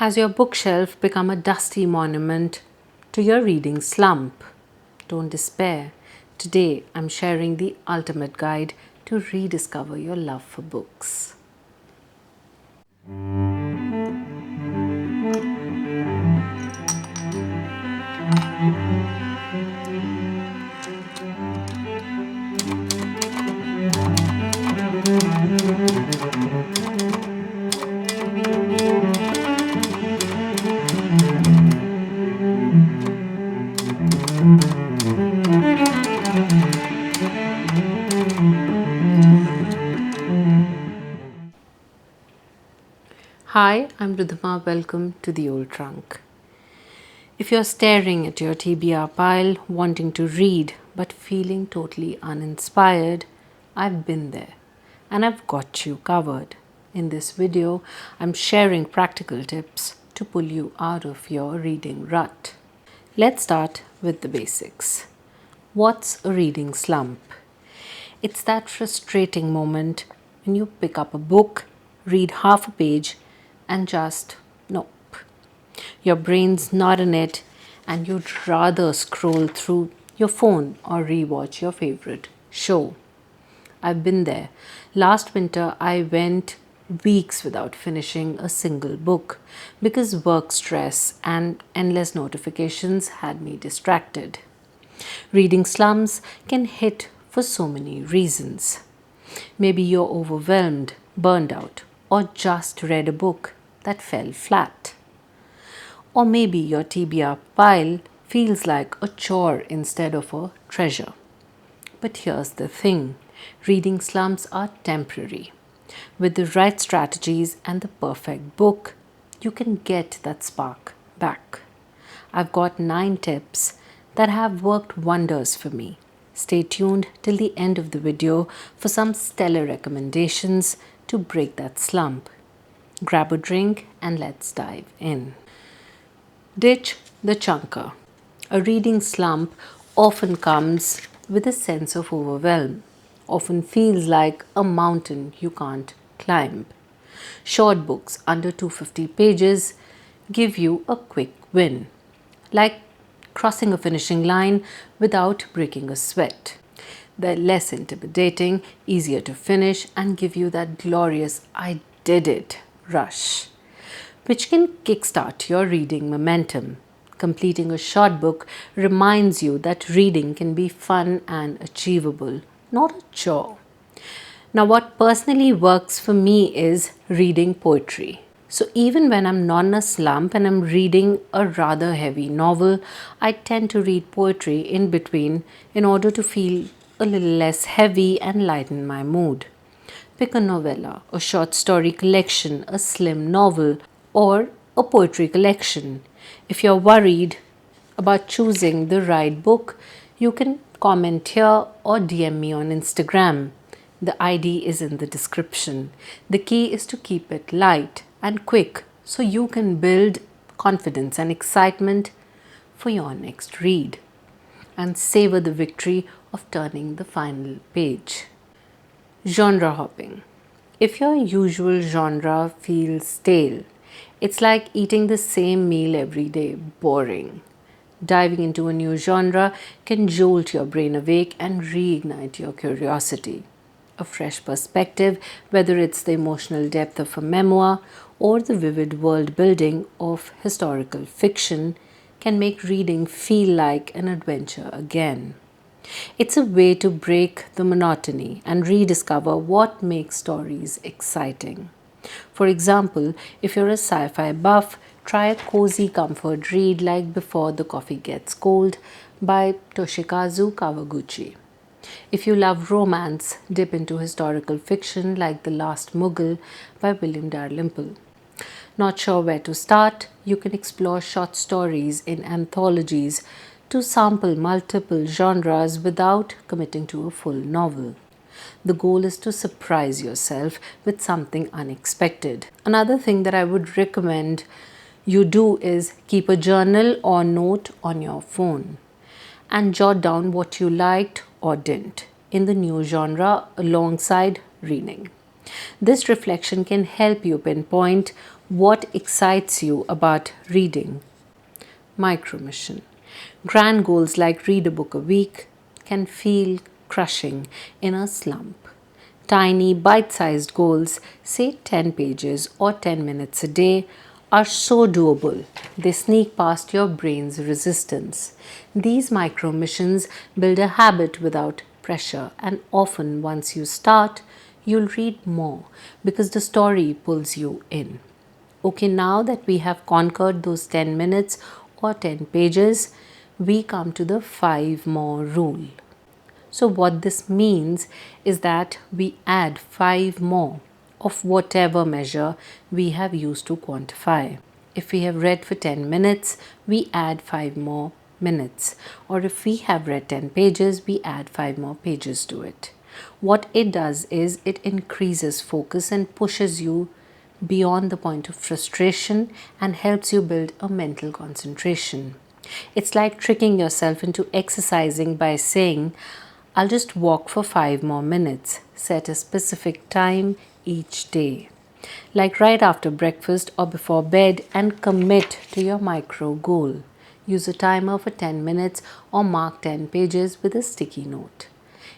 Has your bookshelf become a dusty monument to your reading slump? Don't despair. Today I'm sharing the ultimate guide to rediscover your love for books. Hi, I'm Ridhima. Welcome to the Old Trunk. If you're staring at your TBR pile, wanting to read but feeling totally uninspired, I've been there and I've got you covered. In this video, I'm sharing practical tips to pull you out of your reading rut. Let's start with the basics. What's a reading slump? It's that frustrating moment when you pick up a book, read half a page, and just nope. Your brain's not in it, and you'd rather scroll through your phone or rewatch your favorite show. I've been there. Last winter, I went weeks without finishing a single book because work stress and endless notifications had me distracted. Reading slumps can hit for so many reasons. Maybe you're overwhelmed, burned out, or just read a book that fell flat. Or maybe your TBR pile feels like a chore instead of a treasure. But here's the thing, reading slumps are temporary. With the right strategies and the perfect book, you can get that spark back. I've got 9 tips that have worked wonders for me. Stay tuned till the end of the video for some stellar recommendations to break that slump. Grab a drink and let's dive in. Ditch the chunker. A reading slump often comes with a sense of overwhelm, often feels like a mountain you can't climb. Short books under 250 pages give you a quick win, like crossing a finishing line without breaking a sweat. They're less intimidating, easier to finish, and give you that glorious "I did it" rush, which can kickstart your reading momentum. Completing a short book reminds you that reading can be fun and achievable, not a chore. Now, what personally works for me is reading poetry. So even when I'm not in a slump and I'm reading a rather heavy novel, I tend to read poetry in between in order to feel a little less heavy and lighten my mood. Pick a novella, a short story collection, a slim novel, or a poetry collection. If you're worried about choosing the right book, you can comment here or DM me on Instagram. The ID is in the description. The key is to keep it light and quick so you can build confidence and excitement for your next read and savor the victory of turning the final page. Genre hopping. If your usual genre feels stale, it's like eating the same meal every day, boring. Diving into a new genre can jolt your brain awake and reignite your curiosity. A fresh perspective, whether it's the emotional depth of a memoir or the vivid world building of historical fiction, can make reading feel like an adventure again. It's a way to break the monotony and rediscover what makes stories exciting. For example, if you're a sci-fi buff, try a cozy comfort read like Before the Coffee Gets Cold by Toshikazu Kawaguchi. If you love romance, dip into historical fiction like The Last Mughal by William Dalrymple. Not sure where to start? You can explore short stories in anthologies to sample multiple genres without committing to a full novel. The goal is to surprise yourself with something unexpected. Another thing that I would recommend you do is keep a journal or note on your phone and jot down what you liked or didn't in the new genre alongside reading. This reflection can help you pinpoint What excites you about reading? Micro mission. Grand goals like read a book a week can feel crushing in a slump. Tiny, bite sized goals, say 10 pages or 10 minutes a day, are so doable. They sneak past your brain's resistance. These micro missions build a habit without pressure, and often once you start, you'll read more because the story pulls you in. Okay, now that we have conquered those 10 minutes or 10 pages, we come to the 5 more rule. So, what this means is that we add 5 more of whatever measure we have used to quantify. If we have read for 10 minutes, we add 5 more minutes. Or if we have read 10 pages, we add 5 more pages to it. What it does is it increases focus and pushes you beyond the point of frustration and helps you build a mental concentration. It's like tricking yourself into exercising by saying, I'll just walk for 5 more minutes. Set a specific time each day, like right after breakfast or before bed, and commit to your micro goal. Use a timer for 10 minutes or mark 10 pages with a sticky note.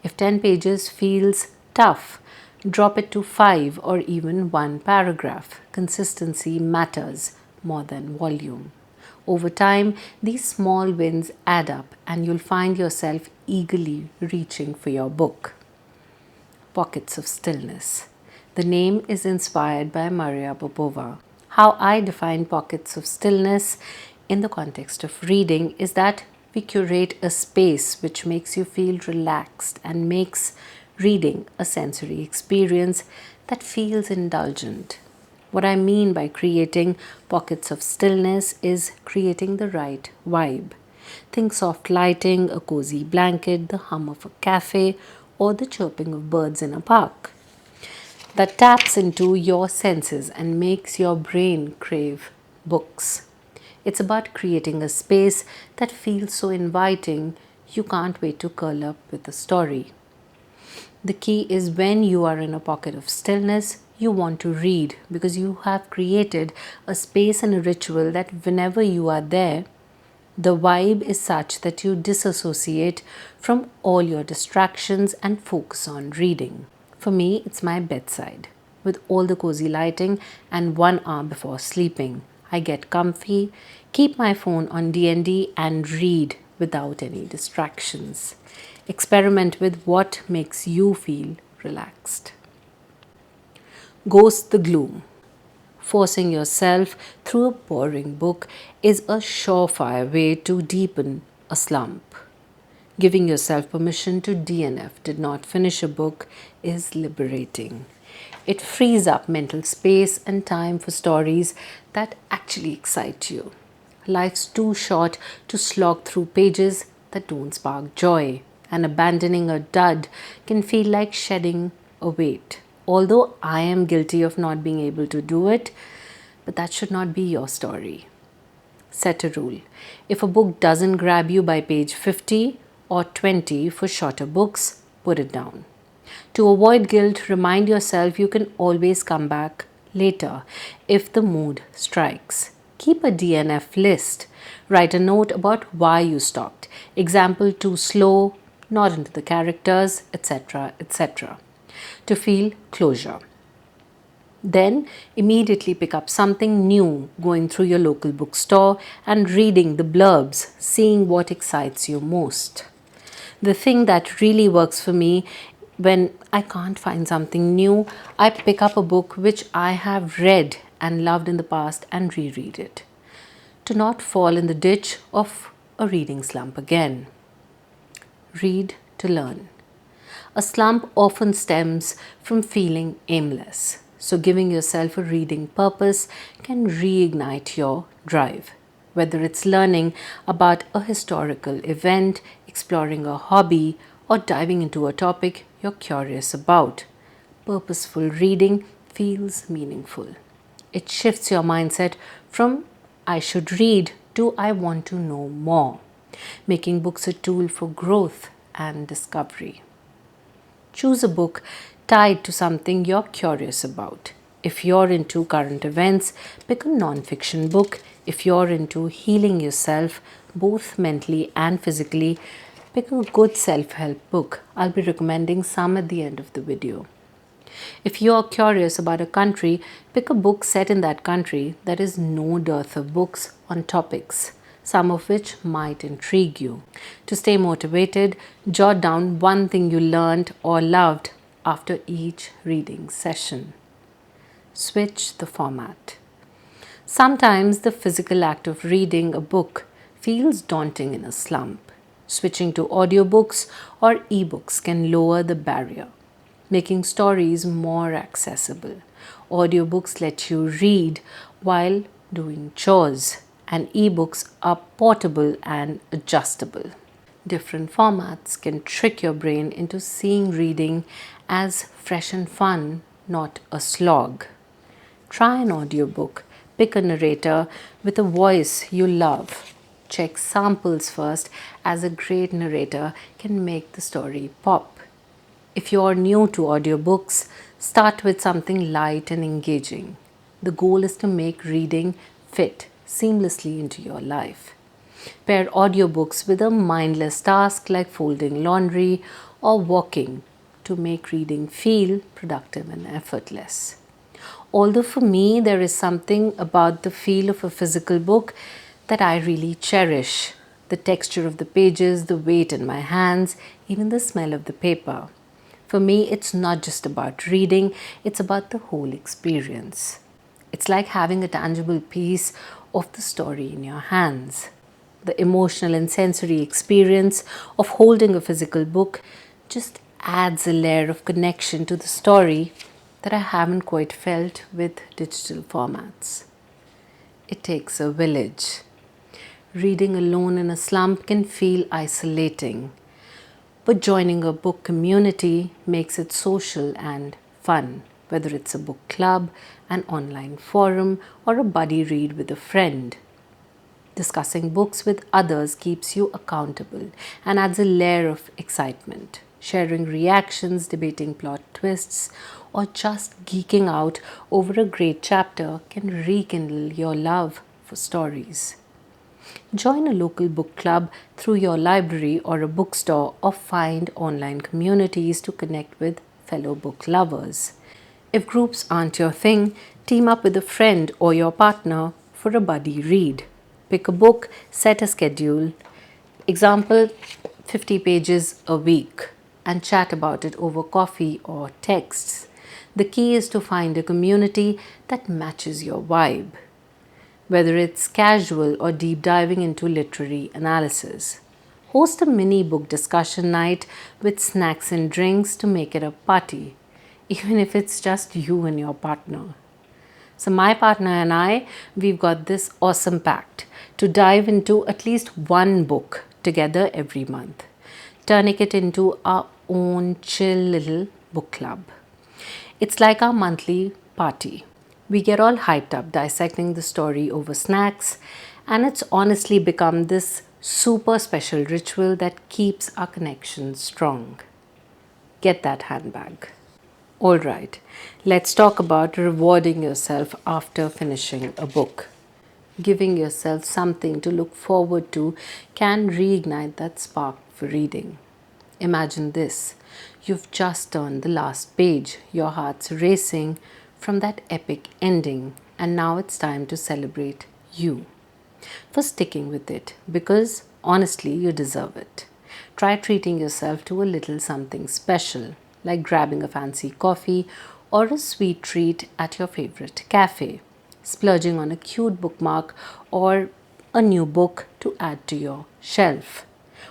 If 10 pages feels tough, drop it to 5 or even 1 paragraph. Consistency matters more than volume. Over time, these small wins add up and you'll find yourself eagerly reaching for your book. Pockets of Stillness. The name is inspired by Maria Popova. How I define pockets of stillness in the context of reading is that we curate a space which makes you feel relaxed and makes reading a sensory experience that feels indulgent. What I mean by creating pockets of stillness is creating the right vibe. Think soft lighting, a cozy blanket, the hum of a cafe, or the chirping of birds in a park that taps into your senses and makes your brain crave books. It's about creating a space that feels so inviting you can't wait to curl up with a story. The key is when you are in a pocket of stillness, you want to read because you have created a space and a ritual that whenever you are there, the vibe is such that you disassociate from all your distractions and focus on reading. For me, it's my bedside with all the cozy lighting and 1 hour before sleeping. I get comfy, keep my phone on D&D and read without any distractions. Experiment with what makes you feel relaxed. Ghost the gloom. Forcing yourself through a boring book is a surefire way to deepen a slump. Giving yourself permission to DNF, did not finish a book, is liberating. It frees up mental space and time for stories that actually excite you. Life's too short to slog through pages that don't spark joy, and abandoning a dud can feel like shedding a weight. Although I am guilty of not being able to do it, but that should not be your story. Set a rule. If a book doesn't grab you by page 50 or 20 for shorter books, put it down. To avoid guilt, remind yourself you can always come back later if the mood strikes. Keep a DNF list. Write a note about why you stopped. Example, too slow, not into the characters, etc., etc. To feel closure. Then immediately pick up something new, going through your local bookstore and reading the blurbs, seeing what excites you most. The thing that really works for me when I can't find something new, I pick up a book which I have read and loved in the past and reread it. To not fall in the ditch of a reading slump again. Read to learn. A slump often stems from feeling aimless, so giving yourself a reading purpose can reignite your drive. Whether it's learning about a historical event, exploring a hobby, or diving into a topic you're curious about, purposeful reading feels meaningful. It shifts your mindset from I should read to I want to know more, making books a tool for growth and discovery. Choose a book tied to something you're curious about. If you're into current events, pick a non-fiction book. If you're into healing yourself, both mentally and physically, pick a good self-help book. I'll be recommending some at the end of the video. If you're curious about a country, pick a book set in that country. There is no dearth of books on topics, some of which might intrigue you. To stay motivated, jot down one thing you learned or loved after each reading session. Switch the format. Sometimes the physical act of reading a book feels daunting in a slump. Switching to audiobooks or ebooks can lower the barrier, making stories more accessible. Audiobooks let you read while doing chores, and ebooks are portable and adjustable. Different formats can trick your brain into seeing reading as fresh and fun, not a slog. Try an audiobook. Pick a narrator with a voice you love. Check samples first, as a great narrator can make the story pop. If you are new to audiobooks, start with something light and engaging. The goal is to make reading fit seamlessly into your life. Pair audiobooks with a mindless task like folding laundry or walking to make reading feel productive and effortless. Although for me, there is something about the feel of a physical book that I really cherish. The texture of the pages, the weight in my hands, even the smell of the paper. For me, it's not just about reading, it's about the whole experience. It's like having a tangible piece of the story in your hands. The emotional and sensory experience of holding a physical book just adds a layer of connection to the story that I haven't quite felt with digital formats. It takes a village. Reading alone in a slump can feel isolating, but joining a book community makes it social and fun, whether it's a book club, an online forum, or a buddy read with a friend. Discussing books with others keeps you accountable and adds a layer of excitement. Sharing reactions, debating plot twists, or just geeking out over a great chapter can rekindle your love for stories. Join a local book club through your library or a bookstore, or find online communities to connect with fellow book lovers. If groups aren't your thing, team up with a friend or your partner for a buddy read. Pick a book, set a schedule, example 50 pages a week, and chat about it over coffee or texts. The key is to find a community that matches your vibe, whether it's casual or deep diving into literary analysis. Host a mini book discussion night with snacks and drinks to make it a party, even if it's just you and your partner. So my partner and I, we've got this awesome pact to dive into at least one book together every month, turning it into our own chill little book club. It's like our monthly party. We get all hyped up dissecting the story over snacks, and it's honestly become this super special ritual that keeps our connection strong. Get that handbag. Alright, let's talk about rewarding yourself after finishing a book. Giving yourself something to look forward to can reignite that spark for reading. Imagine this. You've just turned the last page, your heart's racing from that epic ending, and now it's time to celebrate you for sticking with it, because honestly, you deserve it. Try treating yourself to a little something special, like grabbing a fancy coffee or a sweet treat at your favorite cafe, splurging on a cute bookmark or a new book to add to your shelf,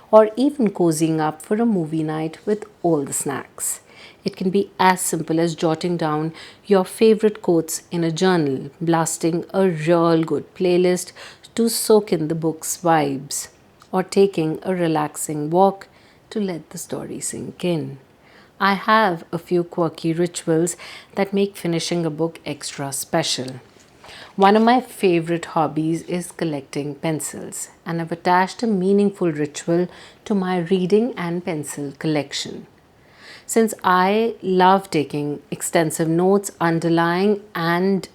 or even cozying up for a movie night with all the snacks. It can be as simple as jotting down your favorite quotes in a journal, blasting a real good playlist to soak in the book's vibes, or taking a relaxing walk to let the story sink in. I have a few quirky rituals that make finishing a book extra special. One of my favorite hobbies is collecting pencils, and I've attached a meaningful ritual to my reading and pencil collection. Since I love taking extensive notes, underlying, and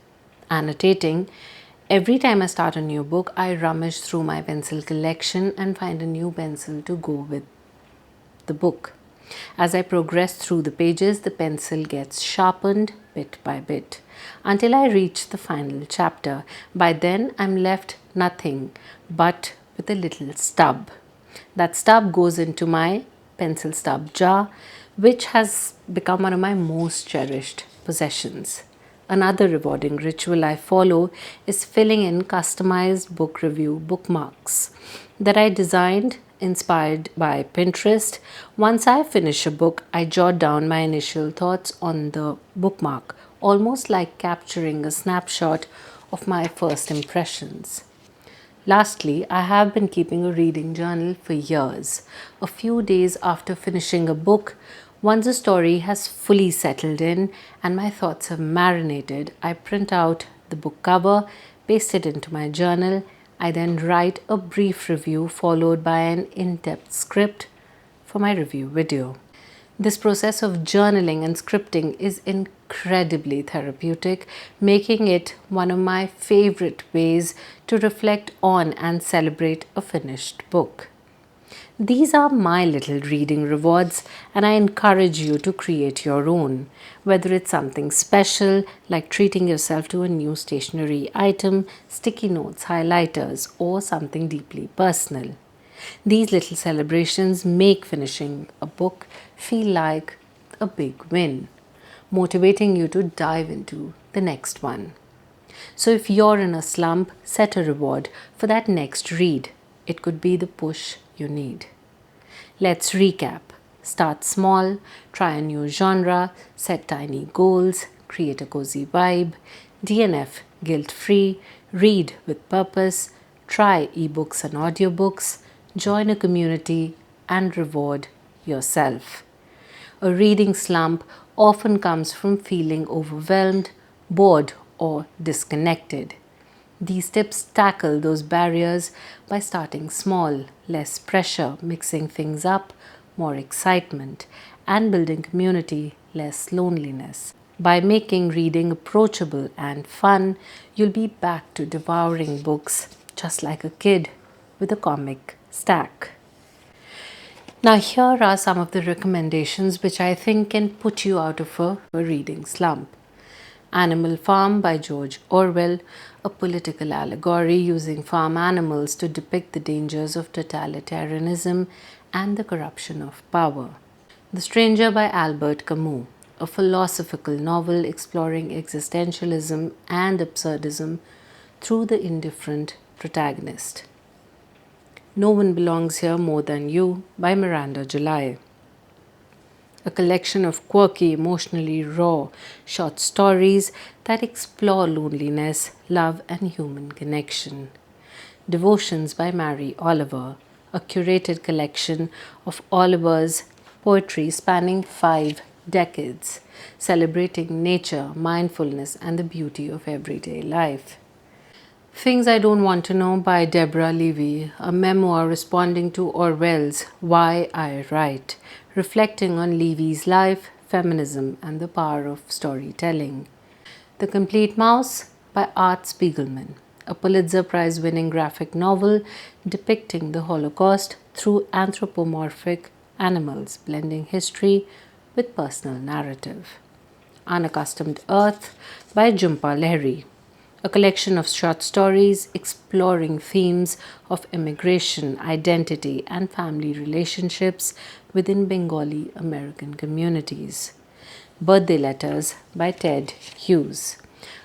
annotating, every time I start a new book, I rummage through my pencil collection and find a new pencil to go with the book. As I progress through the pages, the pencil gets sharpened bit by bit until I reach the final chapter. By then, I'm left nothing but with a little stub. That stub goes into my pencil stub jar, which has become one of my most cherished possessions. Another rewarding ritual I follow is filling in customized book review bookmarks that I designed inspired by Pinterest. Once I finish a book, I jot down my initial thoughts on the bookmark, almost like capturing a snapshot of my first impressions. Lastly, I have been keeping a reading journal for years. A few days after finishing a book, once a story has fully settled in and my thoughts have marinated, I print out the book cover, paste it into my journal. I then write a brief review followed by an in depth script for my review video. This process of journaling and scripting is incredibly therapeutic, making it one of my favorite ways to reflect on and celebrate a finished book. These are my little reading rewards, and I encourage you to create your own, whether it's something special like treating yourself to a new stationery item, sticky notes, highlighters, or something deeply personal. These little celebrations make finishing a book feel like a big win, motivating you to dive into the next one. So, if you're in a slump, set a reward for that next read. It could be the push you need. Let's recap. Start small, try a new genre, set tiny goals, create a cozy vibe, DNF guilt free, read with purpose, try ebooks and audiobooks, join a community, and reward yourself. A reading slump often comes from feeling overwhelmed, bored, or disconnected. These tips tackle those barriers by starting small, less pressure, mixing things up, more excitement, and building community, less loneliness. By making reading approachable and fun, you'll be back to devouring books just like a kid with a comic stack. Now, here are some of the recommendations which I think can put you out of a reading slump. Animal Farm by George Orwell, a political allegory using farm animals to depict the dangers of totalitarianism and the corruption of power. The Stranger by Albert Camus, a philosophical novel exploring existentialism and absurdism through the indifferent protagonist. No One Belongs Here More Than You by Miranda July, a collection of quirky, emotionally raw short stories that explore loneliness, love, and human connection. Devotions by Mary Oliver, a curated collection of Oliver's poetry spanning 5 decades, celebrating nature, mindfulness, and the beauty of everyday life. Things I Don't Want to Know by Deborah Levy, a memoir responding to Orwell's Why I Write, reflecting on Levy's life, feminism, and the power of storytelling. The Complete Mouse by Art Spiegelman, a Pulitzer Prize winning graphic novel depicting the Holocaust through anthropomorphic animals, blending history with personal narrative. Unaccustomed Earth by Jhumpa Lahiri, a collection of short stories exploring themes of immigration, identity, and family relationships within Bengali American communities. Birthday Letters by Ted Hughes,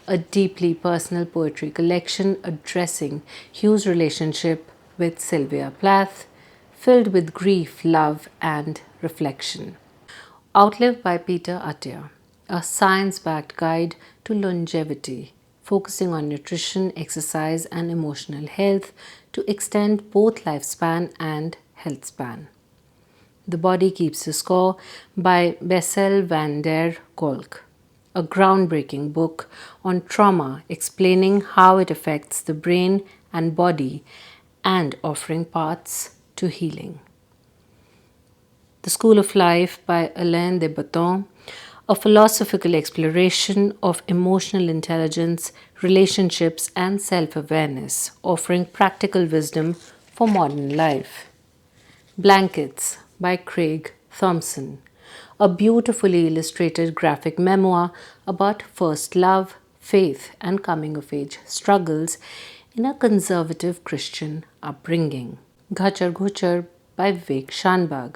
a deeply personal poetry collection addressing Hughes' relationship with Sylvia Plath, filled with grief, love, and reflection. Outlive by Peter Attia, a science backed guide to longevity, focusing on nutrition, exercise, and emotional health to extend both lifespan and health span. The Body Keeps the Score by Bessel van der Kolk, a groundbreaking book on trauma explaining how it affects the brain and body and offering paths to healing. The School of Life by Alain de Botton, a philosophical exploration of emotional intelligence, relationships, and self awareness, offering practical wisdom for modern life. Blankets by Craig Thompson, a beautifully illustrated graphic memoir about first love, faith, and coming of age struggles in a conservative Christian upbringing. Ghachar Ghuchar by Vivek Shanbag,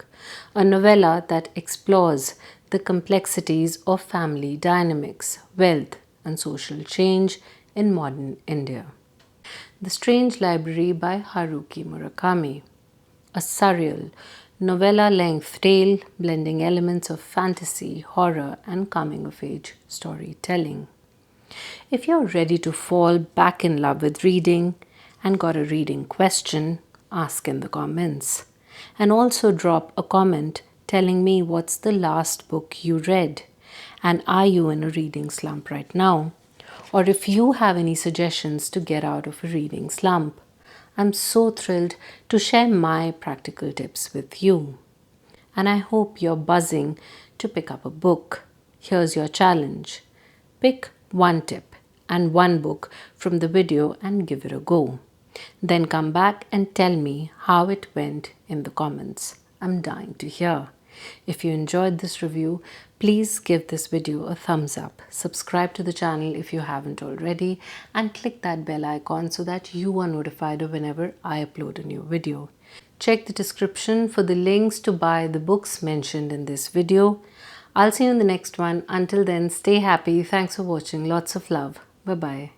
a novella that explores the complexities of family dynamics, wealth, and social change in modern India. The Strange Library by Haruki Murakami, a surreal, novella length tale blending elements of fantasy, horror, and coming of age storytelling. If you're ready to fall back in love with reading and got a reading question, ask in the comments. And also drop a comment telling me what's the last book you read and are you in a reading slump right now? Or if you have any suggestions to get out of a reading slump. I'm so thrilled to share my practical tips with you. And I hope you're buzzing to pick up a book. Here's your challenge: pick one tip and one book from the video and give it a go. Then come back and tell me how it went in the comments. I'm dying to hear. If you enjoyed this review, please give this video a thumbs up. Subscribe to the channel if you haven't already and click that bell icon so that you are notified of whenever I upload a new video. Check the description for the links to buy the books mentioned in this video. I'll see you in the next one. Until then, stay happy. Thanks for watching. Lots of love. Bye-bye.